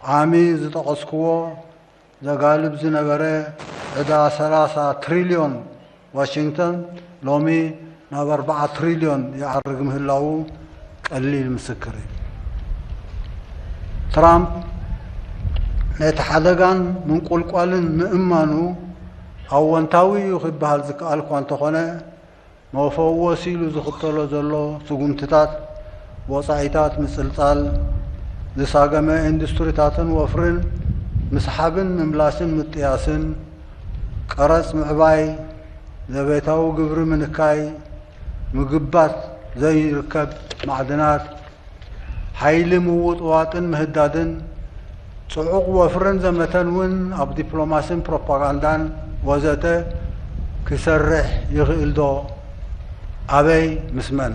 عامي زتقصكو زغالب زنبره عدا 30 تريليون واشنطن لومي ناب 4 تريليون يعرق مهلاو قليل مسكري ترامب نتحدغان من قلقالن مئمانو أونتاوي يخبهال زكال كوانتخونه موفوسيلو زخطلو زلو سقمتتات وصايتات مسلطال زساقمة اندستوريتاتن وفرن مسحابن مملاسن متياسن قرص معباي زبيتاو قبر منكاي مقبات زي ركب معدنات حيل موت واطن مهدادن صعوق وفرن زمتن ون اب دبلوماسين بروباغاندان وزته كسرح يغيلدو ابي مسمن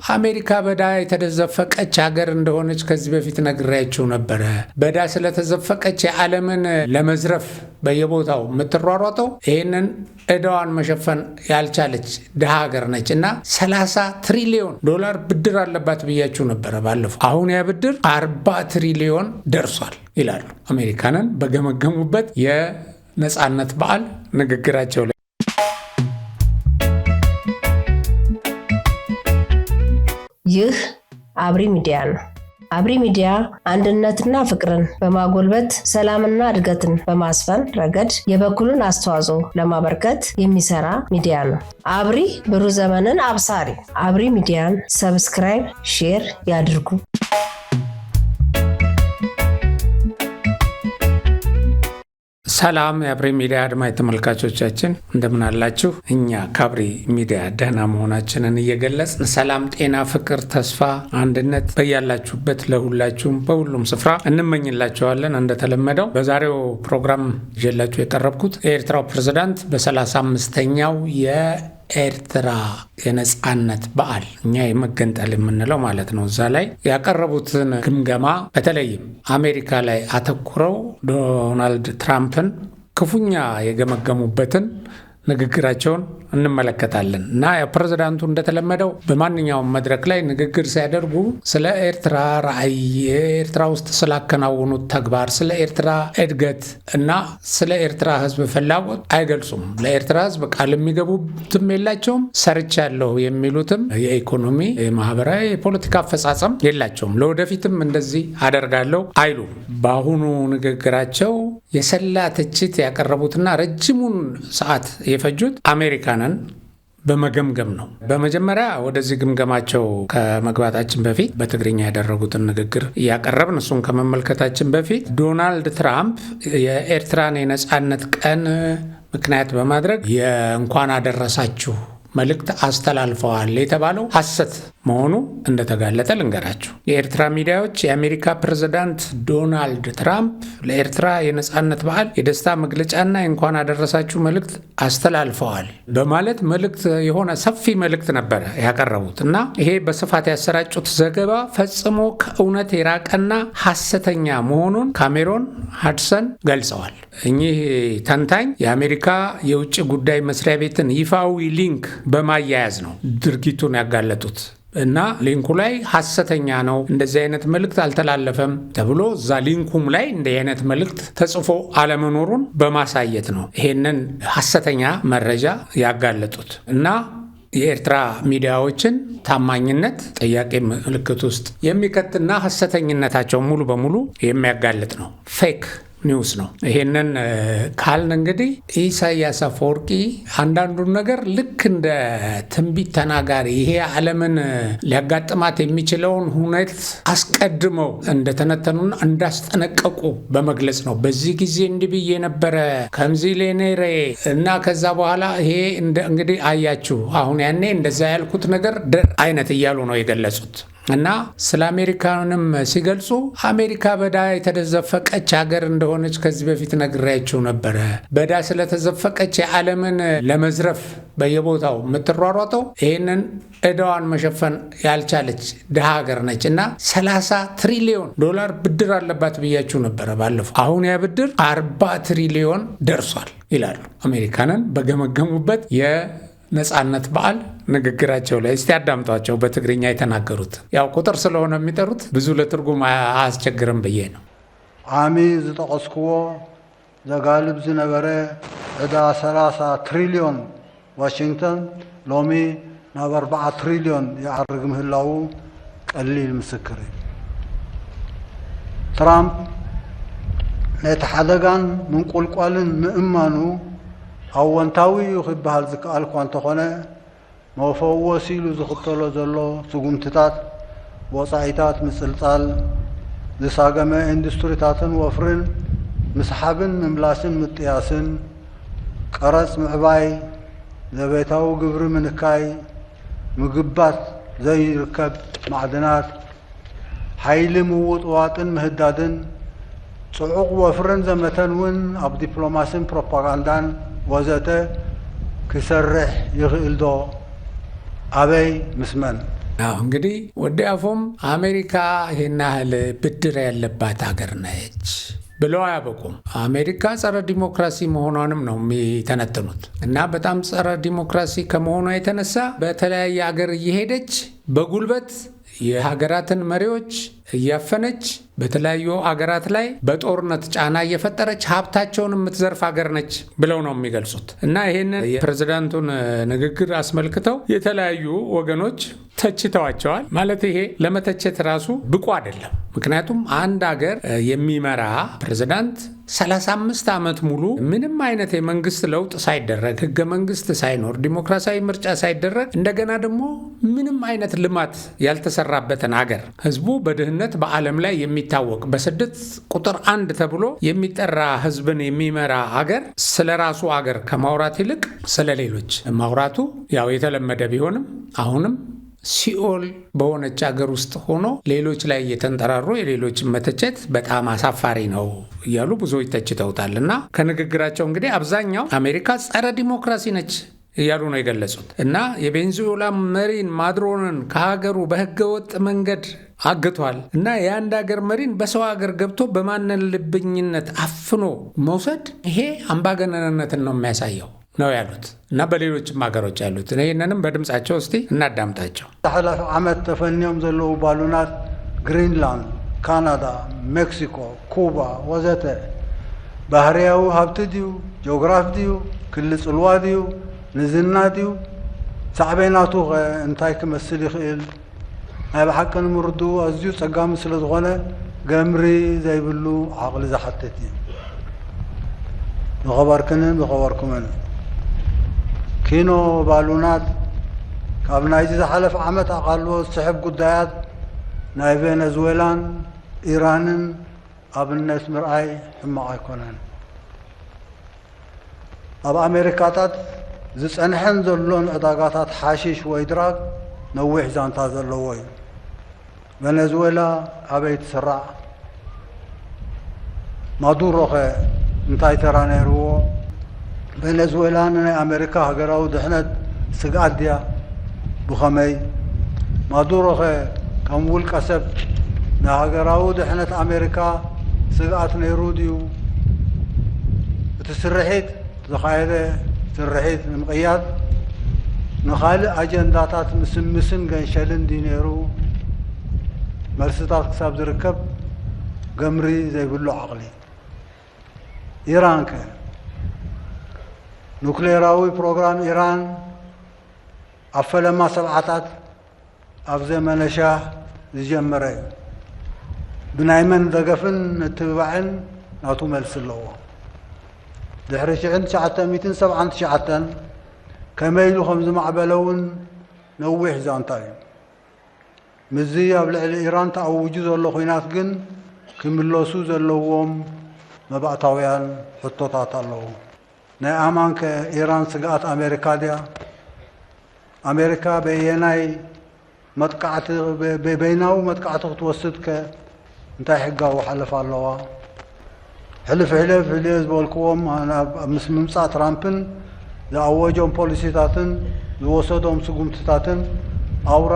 አሜሪካ በዳ የተዘፈቀች ሀገር እንደሆነች ከዚህ በፊት ነግሬያችሁ ነበር። በዳ ስለተዘፈቀች የዓለምን ለመዝረፍ በየቦታው የምትሯሯጠው ይሄንን እዳዋን መሸፈን ያልቻለች ድሃ ሀገር ነች እና 30 ትሪሊዮን ዶላር ብድር አለባት ብያችሁ ነበር ባለፈው። አሁን ያ ብድር 40 ትሪሊዮን ደርሷል ይላሉ አሜሪካንን በገመገሙበት የነጻነት በዓል ንግግራቸው ላይ። ይህ አብሪ ሚዲያ ነው። አብሪ ሚዲያ አንድነትና ፍቅርን በማጎልበት ሰላምና እድገትን በማስፈን ረገድ የበኩሉን አስተዋጽኦ ለማበርከት የሚሰራ ሚዲያ ነው። አብሪ ብሩህ ዘመንን አብሳሪ። አብሪ ሚዲያን ሰብስክራይብ፣ ሼር ያድርጉ። ሰላም የአብሪ ሚዲያ አድማጭ ተመልካቾቻችን እንደምን አላችሁ? እኛ ከአብሪ ሚዲያ ደህና መሆናችንን እየገለጽን ሰላም፣ ጤና፣ ፍቅር፣ ተስፋ፣ አንድነት በያላችሁበት ለሁላችሁም በሁሉም ስፍራ እንመኝላችኋለን። እንደተለመደው በዛሬው ፕሮግራም ይዤላችሁ የቀረብኩት የኤርትራው ፕሬዝዳንት በ35ኛው የኤርትራ የነጻነት በዓል እኛ የመገንጠል የምንለው ማለት ነው። እዛ ላይ ያቀረቡትን ግምገማ በተለይም አሜሪካ ላይ አተኩረው ዶናልድ ትራምፕን ክፉኛ የገመገሙበትን ንግግራቸውን እንመለከታለን እና ፕሬዝዳንቱ እንደተለመደው በማንኛውም መድረክ ላይ ንግግር ሲያደርጉ ስለ ኤርትራ ራዕይ፣ ኤርትራ ውስጥ ስላከናወኑት ተግባር፣ ስለ ኤርትራ እድገት እና ስለ ኤርትራ ሕዝብ ፍላጎት አይገልጹም። ለኤርትራ ሕዝብ ቃል የሚገቡትም የላቸውም። ሰርቻለሁ የሚሉትም የኢኮኖሚ፣ የማህበራዊ፣ የፖለቲካ አፈጻጸም የላቸውም። ለወደፊትም እንደዚህ አደርጋለሁ አይሉም። በአሁኑ ንግግራቸው የሰላ ትችት ያቀረቡትና ረጅሙን ሰዓት የፈጁት አሜሪካንን በመገምገም ነው። በመጀመሪያ ወደዚህ ግምገማቸው ከመግባታችን በፊት በትግርኛ ያደረጉትን ንግግር እያቀረብን እሱን ከመመልከታችን በፊት ዶናልድ ትራምፕ የኤርትራን የነጻነት ቀን ምክንያት በማድረግ የእንኳን አደረሳችሁ መልእክት አስተላልፈዋል የተባለው ሐሰት መሆኑ እንደተጋለጠ ልንገራችሁ። የኤርትራ ሚዲያዎች የአሜሪካ ፕሬዝዳንት ዶናልድ ትራምፕ ለኤርትራ የነጻነት በዓል የደስታ መግለጫና የእንኳን አደረሳችሁ መልእክት አስተላልፈዋል በማለት መልእክት የሆነ ሰፊ መልእክት ነበረ ያቀረቡት እና ይሄ በስፋት ያሰራጩት ዘገባ ፈጽሞ ከእውነት የራቀና ሐሰተኛ መሆኑን ካሜሮን ሃድሰን ገልጸዋል። እኚህ ተንታኝ የአሜሪካ የውጭ ጉዳይ መስሪያ ቤትን ይፋዊ ሊንክ በማያያዝ ነው ድርጊቱን ያጋለጡት እና ሊንኩ ላይ ሐሰተኛ ነው፣ እንደዚህ አይነት መልእክት አልተላለፈም ተብሎ እዛ ሊንኩም ላይ እንደዚህ አይነት መልእክት ተጽፎ አለመኖሩን በማሳየት ነው ይሄንን ሐሰተኛ መረጃ ያጋለጡት እና የኤርትራ ሚዲያዎችን ታማኝነት ጥያቄ ምልክት ውስጥ የሚከትና ሐሰተኝነታቸው ሙሉ በሙሉ የሚያጋልጥ ነው። ፌክ ኒውስ ነው። ይሄንን ካልን እንግዲህ ኢሳያስ አፈወርቂ አንዳንዱን ነገር ልክ እንደ ትንቢት ተናጋሪ ይሄ ዓለምን ሊያጋጥማት የሚችለውን ሁኔታ አስቀድመው እንደተነተኑና እንዳስጠነቀቁ በመግለጽ ነው። በዚህ ጊዜ እንዲህ ብዬ ነበረ ከምዚሌኔሬ እና ከዛ በኋላ ይሄ እንግዲህ አያችሁ አሁን ያኔ እንደዛ ያልኩት ነገር አይነት እያሉ ነው የገለጹት። እና ስለ አሜሪካንም ሲገልጹ አሜሪካ በዳ የተዘፈቀች ሀገር እንደሆነች ከዚህ በፊት ነግሬያችሁ ነበረ። በዳ ስለተዘፈቀች የዓለምን ለመዝረፍ በየቦታው የምትሯሯጠው ይሄንን እዳዋን መሸፈን ያልቻለች ድሃ ሀገር ነች እና 30 ትሪሊዮን ዶላር ብድር አለባት ብያችሁ ነበረ ባለፈው። አሁን ያ ብድር 40 ትሪሊዮን ደርሷል ይላሉ አሜሪካንን በገመገሙበት ነጻነት በዓል ንግግራቸው ላይ። እስቲ አዳምጧቸው በትግርኛ የተናገሩት። ያው ቁጥር ስለሆነ የሚጠሩት ብዙ ለትርጉም አያስቸግርም ብዬ ነው። ዓሚ ዝጠቐስክዎ ዘጋልብ ዝነበረ ዕዳ 30 ትሪልዮን ዋሽንግተን ሎሚ ናብ 4 ትሪልዮን ይዓርግ ምህላው ቀሊል ምስክር እዩ። ትራምፕ ነቲ ሓደጋን ምንቁልቋልን ምእማኑ ኣወንታዊ ክበሃል ዝከኣል እኳ እንተኾነ መፈወሲ ኢሉ ዝኽተሎ ዘሎ ስጉምትታት ወፃኢታት ምፅልፃል ዝሳገመ ኢንዱስትሪታትን ወፍርን ምስሓብን ምምላስን ምጥያስን ቀረፅ ምዕባይ ዘቤታዊ ግብሪ ምንካይ ምግባት ዘይርከብ ማዕድናት ሓይሊ ምውጥዋጥን ምህዳድን ጽዑቕ ወፍርን ዘመተን እውን ኣብ ዲፕሎማስን ፕሮፓጋንዳን ወዘተ ክሰርሕ ይኽእል ዶ ኣበይ ምስመን? እንግዲህ ወዲ አፎም አሜሪካ ይህን ያህል ብድር ያለባት ሀገር ነች ብለው አያበቁም። አሜሪካ ጸረ ዲሞክራሲ መሆኗንም ነው የሚተነትኑት እና በጣም ጸረ ዲሞክራሲ ከመሆኗ የተነሳ በተለያየ ሀገር እየሄደች በጉልበት የሀገራትን መሪዎች እያፈነች በተለያዩ ሀገራት ላይ በጦርነት ጫና እየፈጠረች ሀብታቸውን የምትዘርፍ ሀገር ነች ብለው ነው የሚገልጹት። እና ይህንን የፕሬዝዳንቱን ንግግር አስመልክተው የተለያዩ ወገኖች ተችተዋቸዋል። ማለት ይሄ ለመተቸት ራሱ ብቁ አይደለም። ምክንያቱም አንድ ሀገር የሚመራ ፕሬዝዳንት 35 ዓመት ሙሉ ምንም አይነት የመንግስት ለውጥ ሳይደረግ ህገ መንግስት ሳይኖር ዲሞክራሲያዊ ምርጫ ሳይደረግ እንደገና ደግሞ ምንም አይነት ልማት ያልተሰራበትን ሀገር ህዝቡ በድህነት በዓለም ላይ የሚታወቅ በስደት ቁጥር 1 ተብሎ የሚጠራ ህዝብን የሚመራ ሀገር ስለ ራሱ ሀገር ከማውራት ይልቅ ስለ ሌሎች ማውራቱ ያው የተለመደ ቢሆንም አሁንም ሲኦል በሆነች ሀገር ውስጥ ሆኖ ሌሎች ላይ እየተንጠራሩ የሌሎችን መተቸት በጣም አሳፋሪ ነው እያሉ ብዙዎች ተችተውታል። እና ከንግግራቸው እንግዲህ አብዛኛው አሜሪካ ጸረ ዲሞክራሲ ነች እያሉ ነው የገለጹት። እና የቬንዙዌላ መሪን ማዱሮን ከሀገሩ በህገወጥ መንገድ አግቷል እና የአንድ ሀገር መሪን በሰው ሀገር ገብቶ በማንን ልብኝነት አፍኖ መውሰድ ይሄ አምባገነንነትን ነው የሚያሳየው ነው ያሉት። እና በሌሎችም ሀገሮች ያሉት ይህንንም በድምጻቸው እስቲ እናዳምጣቸው። ተሐለፈ ዓመት ተፈንዮም ዘለው ባሉናት ግሪንላንድ፣ ካናዳ፣ ሜክሲኮ፣ ኩባ ወዘተ ባህርያዊ ሃብቲ ድዩ ጂኦግራፊ ድዩ ክሊ ጽልዋ ድዩ ንዝና ድዩ ሳዕቤናቱ እንታይ ክመስል ይኽእል ናይ ብሓቂ ንምርድኡ ኣዝዩ ጸጋሚ ስለ ዝኾነ ገምሪ ዘይብሉ ዓቕሊ ዝሓትት እዩ። ዝኸበርክንን ዝኸበርኩምን ኪኖ ባሉናት ካብ ናይዚ ዝሓለፈ ዓመት ኣቓልቦ ዝስሕብ ጉዳያት ናይ ቬነዙዌላን ኢራንን ኣብነት ምርኣይ ሕማቕ ኣይኮነን። ኣብ ኣሜሪካታት ዝጸንሐን ዘሎን ዕዳጋታት ሓሺሽ ወይ ድራግ ነዊሕ ዛንታ ዘለዎ እዩ። ቬነዙዌላ ኣበይ ትስራዕ? ማዱሮ ኸ እንታይ ተራ ነይርዎ? ቬነዙዌላ ናይ ኣሜሪካ ሃገራዊ ድሕነት ስግኣት ድያ? ብኸመይ? ማዱሮ ኸ ከም ውልቀ ሰብ ንሃገራዊ ድሕነት ኣሜሪካ ስግኣት ነይሩ ድዩ? እቲ ስርሒት ዝኻየደ ስርሒት ንምቕያድ ንኻልእ ኣጀንዳታት ምስምስን ገንሸልን ዲ ነይሩ? መልስታት ክሳብ ዝርከብ ገምሪ ዘይብሉ ዓቕሊ። ኢራን ከ ኑክሌራዊ ፕሮግራም ኢራን ኣብ ፈለማ ሰብዓታት ኣብ ዘመነ ሻህ ዝጀመረ እዩ። ብናይ መን ደገፍን እትብባዕን ናቱ መልሲ ኣለዎ። ድሕሪ 1979 ከመይ ኢሉ ከም ዝማዕበለ እውን ነዊሕ ዛንታ እዩ። ምዚ ኣብ ልዕሊ ኢራን ተኣውጁ ዘሎ ኩናት ግን ክምለሱ ዘለዎም መባእታውያን ሕቶታት ኣለዉ። ናይ ኣማን ከ ኢራን ስግኣት ኣሜሪካ ድያ? ኣሜሪካ በየናይ መጥቃዕቲ በይናዊ መጥቃዕቲ ክትወስድ ከ እንታይ ሕጋዊ ሓለፍ ኣለዋ? ሕልፍ ሕልፍ ህልየ ዝበልክዎም ምስ ምምፃእ ትራምፕን ዝኣወጆም ፖሊሲታትን ዝወሰዶም ስጉምትታትን ኣውራ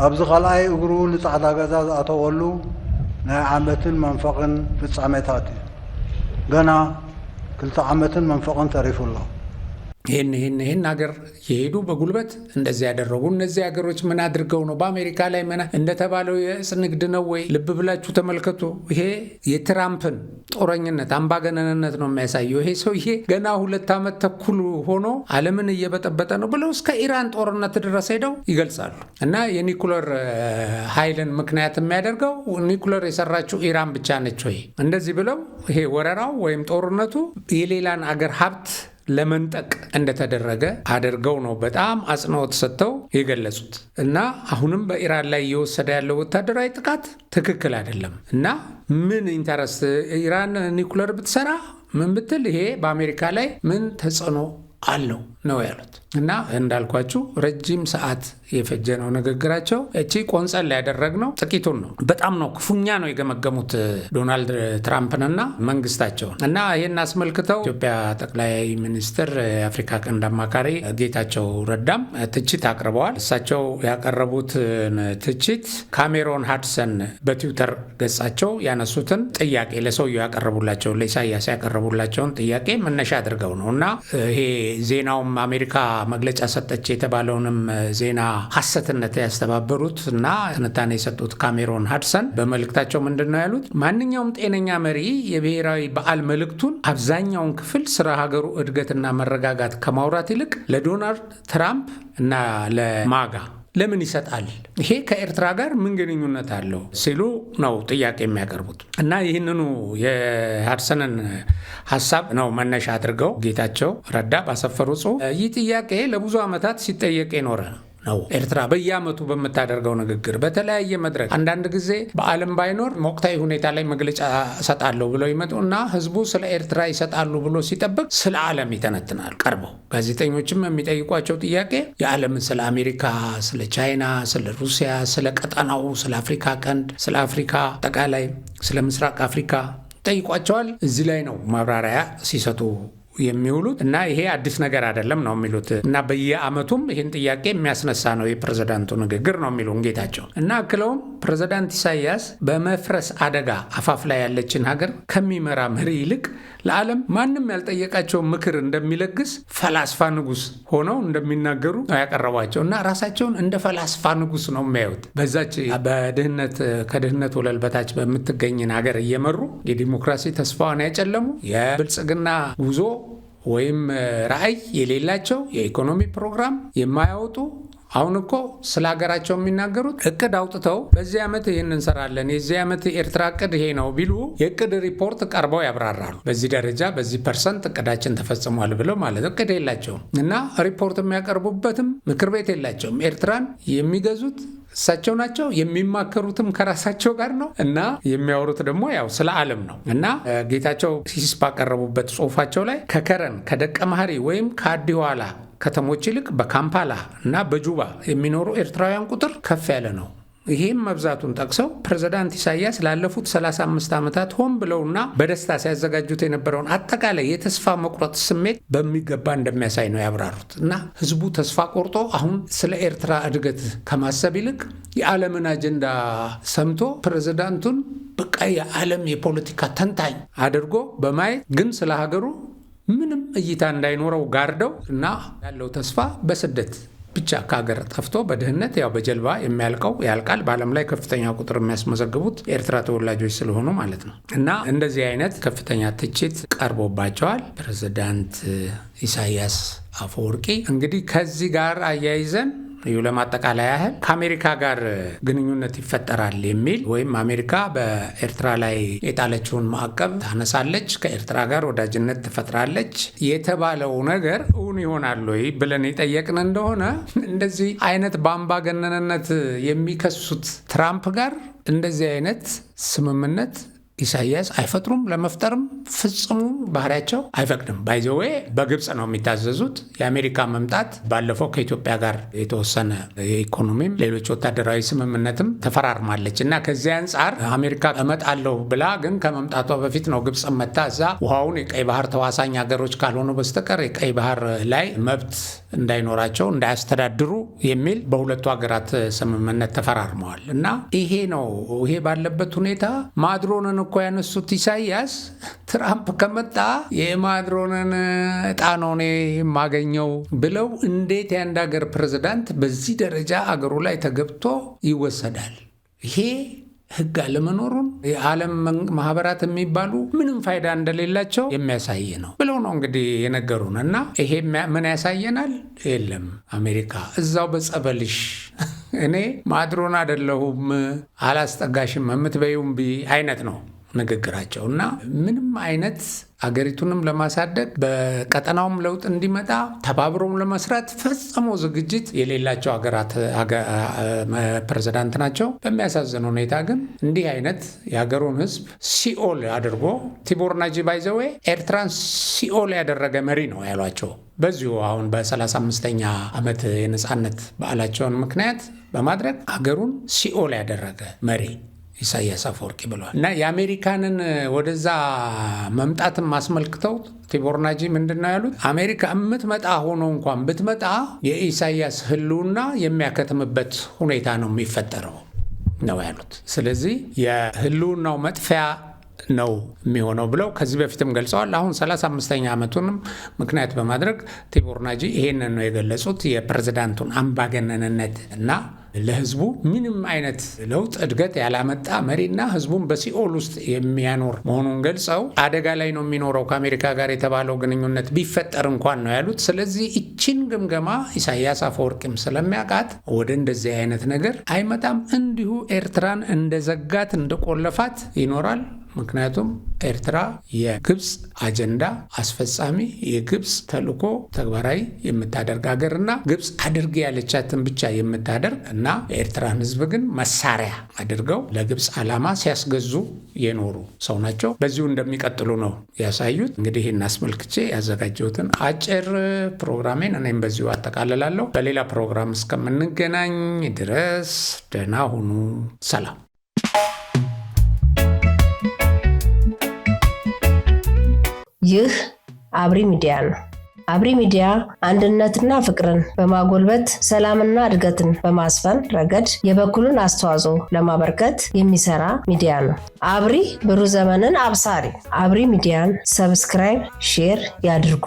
ኣብዚ ኻልኣይ እግሩ ንጻዕዳ ገዛ ዝኣተወሉ ናይ ዓመትን መንፈቕን ፍጻሜታት እዩ። ገና 2 ዓመትን መንፈቕን ተሪፉ ኣሎ። ይህን ሀገር የሄዱ በጉልበት እንደዚህ ያደረጉ እነዚህ ሀገሮች ምን አድርገው ነው? በአሜሪካ ላይ ምን እንደተባለው የእጽ ንግድ ነው ወይ? ልብ ብላችሁ ተመልከቱ። ይሄ የትራምፕን ጦረኝነት አምባገነንነት ነው የሚያሳየው። ይሄ ሰውዬ ገና 2 ዓመት ተኩል ሆኖ ዓለምን እየበጠበጠ ነው ብለው እስከ ኢራን ጦርነት ድረስ ሄደው ይገልጻሉ። እና የኒኩለር ኃይልን ምክንያት የሚያደርገው ኒኩለር የሰራችው ኢራን ብቻ ነች ወይ? እንደዚህ ብለው ይሄ ወረራው ወይም ጦርነቱ የሌላን አገር ሀብት ለመንጠቅ እንደተደረገ አድርገው ነው በጣም አጽንኦት ሰጥተው የገለጹት። እና አሁንም በኢራን ላይ እየወሰደ ያለው ወታደራዊ ጥቃት ትክክል አይደለም እና ምን ኢንተረስት ኢራን ኒኩለር ብትሰራ ምን ብትል ይሄ በአሜሪካ ላይ ምን ተጽዕኖ አለው ነው ያሉት። እና እንዳልኳችሁ ረጅም ሰዓት የፈጀ ነው ንግግራቸው። እቺ ቆንጸል ያደረግነው ጥቂቱን ነው። በጣም ነው ክፉኛ ነው የገመገሙት ዶናልድ ትራምፕንና መንግስታቸውን። እና ይህን አስመልክተው ኢትዮጵያ ጠቅላይ ሚኒስትር የአፍሪካ ቀንድ አማካሪ ጌታቸው ረዳም ትችት አቅርበዋል። እሳቸው ያቀረቡት ትችት ካሜሮን ሃድሰን በትዊተር ገጻቸው ያነሱትን ጥያቄ ለሰውየው ያቀረቡላቸውን ለኢሳያስ ያቀረቡላቸውን ጥያቄ መነሻ አድርገው ነው እና ይሄ ዜናውም አሜሪካ መግለጫ ሰጠች የተባለውንም ዜና ሐሰትነት ያስተባበሩት እና ትንታኔ የሰጡት ካሜሮን ሃድሰን በመልእክታቸው ምንድነው ያሉት? ማንኛውም ጤነኛ መሪ የብሔራዊ በዓል መልእክቱን አብዛኛውን ክፍል ስለ ሀገሩ እድገትና መረጋጋት ከማውራት ይልቅ ለዶናልድ ትራምፕ እና ለማጋ ለምን ይሰጣል? ይሄ ከኤርትራ ጋር ምን ግንኙነት አለው ሲሉ ነው ጥያቄ የሚያቀርቡት። እና ይህንኑ የሃድሰንን ሀሳብ ነው መነሻ አድርገው ጌታቸው ረዳ ባሰፈሩ ጽሑፍ ይህ ጥያቄ ለብዙ ዓመታት ሲጠየቅ የኖረ ነው። ኤርትራ በየዓመቱ በምታደርገው ንግግር በተለያየ መድረክ አንዳንድ ጊዜ በዓለም ባይኖር ወቅታዊ ሁኔታ ላይ መግለጫ እሰጣለሁ ብለው ይመጡና ህዝቡ ስለ ኤርትራ ይሰጣሉ ብሎ ሲጠብቅ ስለ ዓለም ይተነትናል ቀርበው። ጋዜጠኞችም የሚጠይቋቸው ጥያቄ የዓለምን ስለ አሜሪካ፣ ስለ ቻይና፣ ስለ ሩሲያ፣ ስለ ቀጠናው፣ ስለ አፍሪካ ቀንድ፣ ስለ አፍሪካ አጠቃላይ፣ ስለ ምስራቅ አፍሪካ ጠይቋቸዋል። እዚህ ላይ ነው ማብራሪያ ሲሰጡ የሚውሉት እና ይሄ አዲስ ነገር አይደለም ነው የሚሉት። እና በየዓመቱም ይህን ጥያቄ የሚያስነሳ ነው የፕሬዝዳንቱ ንግግር ነው የሚሉ ጌታቸው። እና አክለውም ፕሬዝዳንት ኢሳያስ በመፍረስ አደጋ አፋፍ ላይ ያለችን ሀገር ከሚመራ መሪ ይልቅ ለዓለም ማንም ያልጠየቃቸው ምክር እንደሚለግስ ፈላስፋ ንጉስ ሆነው እንደሚናገሩ ነው ያቀረቧቸው። እና ራሳቸውን እንደ ፈላስፋ ንጉስ ነው የሚያዩት። በዛች በድህነት ከድህነት ወለል በታች በምትገኝን ሀገር እየመሩ የዲሞክራሲ ተስፋዋን ያጨለሙ የብልጽግና ጉዞ ወይም ራዕይ የሌላቸው የኢኮኖሚ ፕሮግራም የማያወጡ አሁን እኮ ስለ ሀገራቸው የሚናገሩት እቅድ አውጥተው በዚህ ዓመት ይህን እንሰራለን፣ የዚህ ዓመት የኤርትራ እቅድ ይሄ ነው ቢሉ የእቅድ ሪፖርት ቀርበው ያብራራሉ። በዚህ ደረጃ በዚህ ፐርሰንት እቅዳችን ተፈጽሟል ብለው ማለት እቅድ የላቸውም እና ሪፖርት የሚያቀርቡበትም ምክር ቤት የላቸውም። ኤርትራን የሚገዙት እሳቸው ናቸው። የሚማከሩትም ከራሳቸው ጋር ነው እና የሚያወሩት ደግሞ ያው ስለ ዓለም ነው። እና ጌታቸው ሲስ ባቀረቡበት ጽሁፋቸው ላይ ከከረን ከደቀ መሐሪ ወይም ከአዲኋላ ከተሞች ይልቅ በካምፓላ እና በጁባ የሚኖሩ ኤርትራውያን ቁጥር ከፍ ያለ ነው። ይህም መብዛቱን ጠቅሰው ፕሬዝዳንት ኢሳያስ ላለፉት 35 ዓመታት ሆን ብለውና በደስታ ሲያዘጋጁት የነበረውን አጠቃላይ የተስፋ መቁረጥ ስሜት በሚገባ እንደሚያሳይ ነው ያብራሩት። እና ህዝቡ ተስፋ ቆርጦ አሁን ስለ ኤርትራ እድገት ከማሰብ ይልቅ የዓለምን አጀንዳ ሰምቶ ፕሬዝዳንቱን በቃ የዓለም የፖለቲካ ተንታኝ አድርጎ በማየት ግን ስለ ሀገሩ ምንም እይታ እንዳይኖረው ጋርደው እና ያለው ተስፋ በስደት ብቻ ከሀገር ጠፍቶ በድህነት ያው በጀልባ የሚያልቀው ያልቃል። በዓለም ላይ ከፍተኛ ቁጥር የሚያስመዘግቡት ኤርትራ ተወላጆች ስለሆኑ ማለት ነው። እና እንደዚህ አይነት ከፍተኛ ትችት ቀርቦባቸዋል ፕሬዝዳንት ኢሳያስ አፈወርቂ። እንግዲህ ከዚህ ጋር አያይዘን ለማጠቃለያ ያህል ከአሜሪካ ጋር ግንኙነት ይፈጠራል የሚል ወይም አሜሪካ በኤርትራ ላይ የጣለችውን ማዕቀብ ታነሳለች፣ ከኤርትራ ጋር ወዳጅነት ትፈጥራለች የተባለው ነገር እውን ይሆናል ወይ ብለን የጠየቅን እንደሆነ እንደዚህ አይነት በአምባገነንነት የሚከሱት ትራምፕ ጋር እንደዚህ አይነት ስምምነት ኢሳያስ አይፈጥሩም። ለመፍጠርም ፍጹም ባህሪያቸው አይፈቅድም። ባይዘዌ በግብፅ ነው የሚታዘዙት። የአሜሪካ መምጣት ባለፈው ከኢትዮጵያ ጋር የተወሰነ የኢኮኖሚም ሌሎች ወታደራዊ ስምምነትም ተፈራርማለች እና ከዚህ አንጻር አሜሪካ እመጣለሁ ብላ ግን ከመምጣቷ በፊት ነው ግብፅ መታ እዛ ውሃውን የቀይ ባህር ተዋሳኝ ሀገሮች ካልሆኑ በስተቀር የቀይ ባህር ላይ መብት እንዳይኖራቸው እንዳያስተዳድሩ የሚል በሁለቱ ሀገራት ስምምነት ተፈራርመዋል። እና ይሄ ባለበት ሁኔታ ማድሮንን እኮ ያነሱት ኢሳያስ ትራምፕ ከመጣ የማድሮንን ዕጣ ነው እኔ የማገኘው ብለው እንዴት የአንድ ሀገር ፕሬዝዳንት በዚህ ደረጃ አገሩ ላይ ተገብቶ ይወሰዳል? ይሄ ህግ አለመኖሩን የዓለም ማህበራት የሚባሉ ምንም ፋይዳ እንደሌላቸው የሚያሳይ ነው ብለው ነው እንግዲህ የነገሩን። እና ይሄ ምን ያሳየናል? የለም አሜሪካ እዛው በጸበልሽ እኔ ማድሮን አይደለሁም አላስጠጋሽም የምትበዩም አይነት ነው ንግግራቸው። እና ምንም አይነት አገሪቱንም ለማሳደግ በቀጠናውም ለውጥ እንዲመጣ ተባብሮም ለመስራት ፈጽሞ ዝግጅት የሌላቸው ሀገራት ፕሬዝዳንት ናቸው። በሚያሳዝን ሁኔታ ግን እንዲህ አይነት የሀገሩን ህዝብ ሲኦል አድርጎ ቲቦር ናጂ ባይዘዌ ኤርትራን ሲኦል ያደረገ መሪ ነው ያሏቸው። በዚሁ አሁን በ35ኛ ዓመት የነጻነት በዓላቸውን ምክንያት በማድረግ ሀገሩን ሲኦል ያደረገ መሪ ኢሳያስ አፈወርቂ ብለዋል። እና የአሜሪካንን ወደዛ መምጣትን ማስመልክተው ቲቦር ናጂ ምንድነው ያሉት? አሜሪካ የምትመጣ ሆኖ እንኳን ብትመጣ የኢሳያስ ህልውና የሚያከትምበት ሁኔታ ነው የሚፈጠረው ነው ያሉት። ስለዚህ የህልውናው መጥፊያ ነው የሚሆነው ብለው ከዚህ በፊትም ገልጸዋል። አሁን 35ኛ ዓመቱንም ምክንያት በማድረግ ቲቦር ናጂ ይሄንን ነው የገለጹት። የፕሬዝዳንቱን አምባገነንነት እና ለህዝቡ ምንም አይነት ለውጥ እድገት ያላመጣ መሪና ህዝቡን በሲኦል ውስጥ የሚያኖር መሆኑን ገልጸው አደጋ ላይ ነው የሚኖረው ከአሜሪካ ጋር የተባለው ግንኙነት ቢፈጠር እንኳን ነው ያሉት። ስለዚህ እቺን ግምገማ ኢሳያስ አፈወርቂም ስለሚያውቃት ወደ እንደዚህ አይነት ነገር አይመጣም። እንዲሁ ኤርትራን እንደዘጋት እንደቆለፋት ይኖራል። ምክንያቱም ኤርትራ የግብፅ አጀንዳ አስፈጻሚ የግብፅ ተልዕኮ ተግባራዊ የምታደርግ ሀገርና ግብፅ አድርግ ያለቻትን ብቻ የምታደርግ እና የኤርትራን ህዝብ ግን መሳሪያ አድርገው ለግብፅ ዓላማ ሲያስገዙ የኖሩ ሰው ናቸው። በዚሁ እንደሚቀጥሉ ነው ያሳዩት። እንግዲህ ይህን አስመልክቼ ያዘጋጀሁትን አጭር ፕሮግራሜን እኔም በዚሁ አጠቃልላለሁ። በሌላ ፕሮግራም እስከምንገናኝ ድረስ ደህና ሁኑ። ሰላም። ይህ አብሪ ሚዲያ ነው። አብሪ ሚዲያ አንድነትና ፍቅርን በማጎልበት ሰላምና እድገትን በማስፈን ረገድ የበኩሉን አስተዋጽኦ ለማበርከት የሚሰራ ሚዲያ ነው። አብሪ ብሩህ ዘመንን አብሳሪ። አብሪ ሚዲያን ሰብስክራይብ፣ ሼር ያድርጉ።